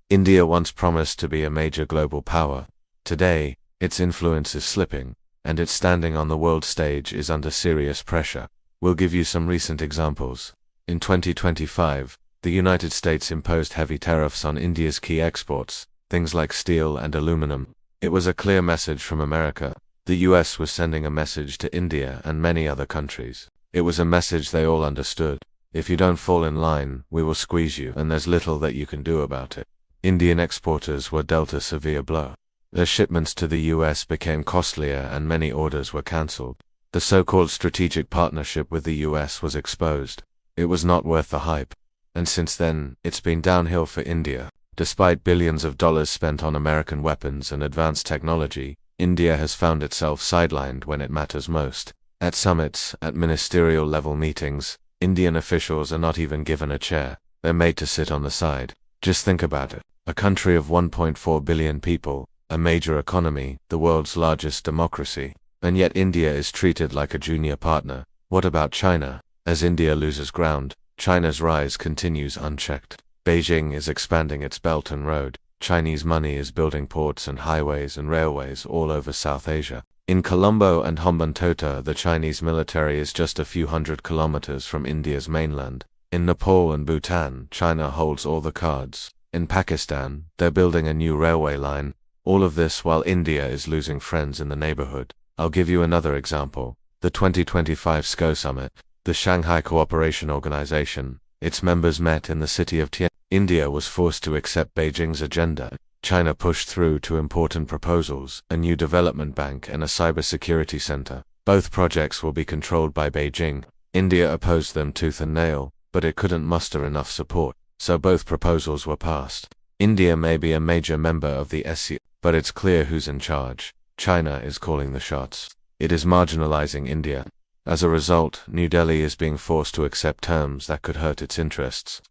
India once promised to be a major global power. Today, its influence is slipping, and its standing on the world stage is under serious pressure. We'll give you some recent examples. In 2025, the United States imposed heavy tariffs on India's key exports, things like steel and aluminum. It was a clear message from America. The US was sending a message to India and many other countries. It was a message they all understood. If you don't fall in line, we will squeeze you, and there's little that you can do about it. Indian exporters were dealt a severe blow. Their shipments to the US became costlier and many orders were cancelled. The so-called strategic partnership with the US was exposed. It was not worth the hype. And since then, it's been downhill for India. Despite billions of dollars spent on American weapons and advanced technology, India has found itself sidelined when it matters most. At summits, at ministerial level meetings, Indian officials are not even given a chair. They're made to sit on the side. Just think about it. A country of 1.4 billion people, a major economy, the world's largest democracy, and yet India is treated like a junior partner. What about China? As India loses ground, China's rise continues unchecked. Beijing is expanding its Belt and Road. Chinese money is building ports and highways and railways all over South Asia. In Colombo and Hambantota, the Chinese military is just a few hundred kilometers from India's mainland. In Nepal and Bhutan, China holds all the cards. In Pakistan, they're building a new railway line. All of this while India is losing friends in the neighborhood. I'll give you another example. The 2025 SCO Summit, the Shanghai Cooperation Organization. Its members met in the city of Tianjin. India was forced to accept Beijing's agenda. China pushed through two important proposals, a new development bank and a cybersecurity center. Both projects will be controlled by Beijing. India opposed them tooth and nail, but it couldn't muster enough support, so both proposals were passed. India may be a major member of the SCO, but it's clear who's in charge. China is calling the shots. It is marginalizing India. As a result, New Delhi is being forced to accept terms that could hurt its interests.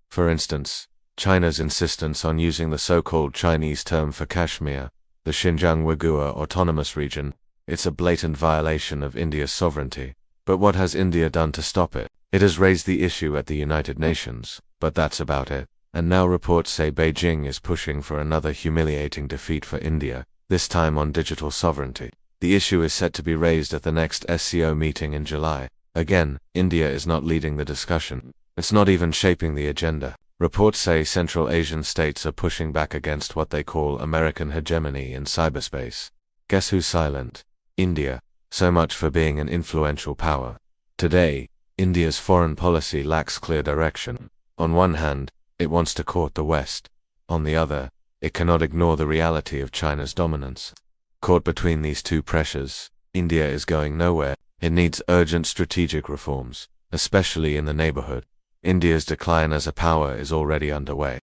For instance, China's insistence on using the so-called Chinese term for Kashmir, the Xinjiang Uyghur Autonomous Region. It's a blatant violation of India's sovereignty. But what has India done to stop it? It has raised the issue at the United Nations, but that's about it. And now reports say Beijing is pushing for another humiliating defeat for India, this time on digital sovereignty. The issue is set to be raised at the next SCO meeting in July. Again, India is not leading the discussion. It's not even shaping the agenda. Reports say Central Asian states are pushing back against what they call American hegemony in cyberspace. Guess who's silent? India. So much for being an influential power. Today, India's foreign policy lacks clear direction. On one hand, it wants to court the West. On the other, it cannot ignore the reality of China's dominance. Caught between these two pressures, India is going nowhere. It needs urgent strategic reforms, especially in the neighborhood. India's decline as a power is already underway.